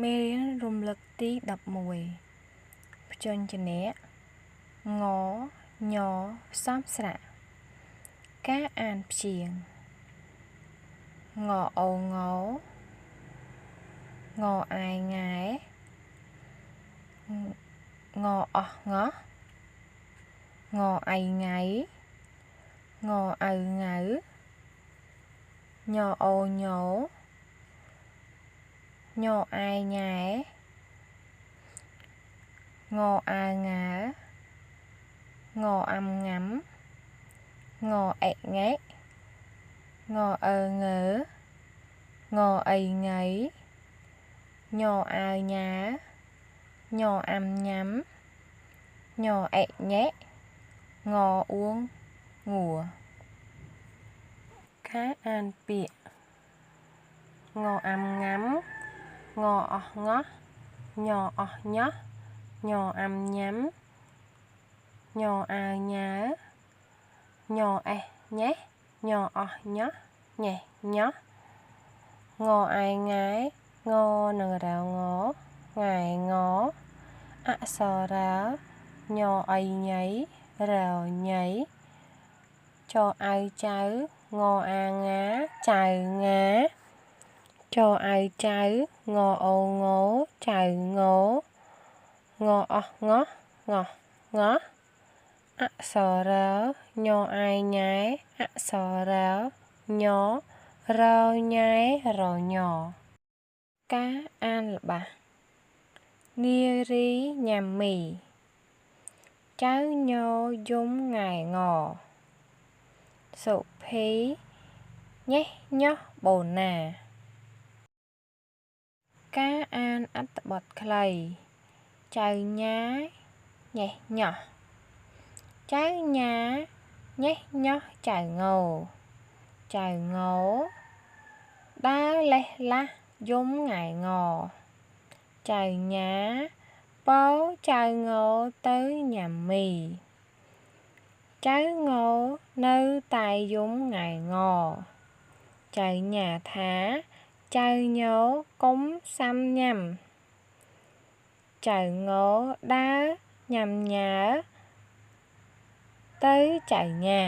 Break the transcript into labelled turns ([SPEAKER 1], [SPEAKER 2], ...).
[SPEAKER 1] មេរៀនរំលឹកទី11ព្យញ្ជនៈង ញ ផ្សំស្រៈការអានព្យាង្គងអូងងអាយង៉ែងអោះងោះងអៃងៃងអៅងៅញអូញោញអាយញ៉ែងអាង៉ាងអាំងាំងអេង៉េងអើងើងអីងៃញអាវញ៉ាញអាំញ៉ាំញអេញ៉េងអួងងួការអានពាក្យងអាំងាំងអោះងោះញអោះញោះញអាំញ៉ាំញអាវញ៉ាញអេញ៉េញអោះញោះញ៉េញោះងអាយង៉ែងនឹងរៅងងាយងអក្សររៅញអីញ៉ៃរៅញ៉ៃចអៅចៅងអាងាចៅងាចអៅចៅងអូងចៅងងអោះងោះងោះងោះអក្សររៅញអាយញ៉ែអក្សររៅញរៅញ៉ែរញការអានល្បះនារីញ៉ាំមីចៅញយំង៉ែងសុភីញេះញោះបូណាការអានអត្ថបទខ្លីចៅញ៉ាញេះញោះចៅញ៉ាញេះញោះចៅងចៅងដើរលេះឡាស់យំង៉ែងចៅញ៉ាពោចៅងទៅញ៉ាំមីចៅងនៅតែយំង៉ែងចៅញ៉ាថាចៅញកុំសាំញ៉ាំចៅងដើរញ៉ាំញ៉ាទៅចៅញ៉ា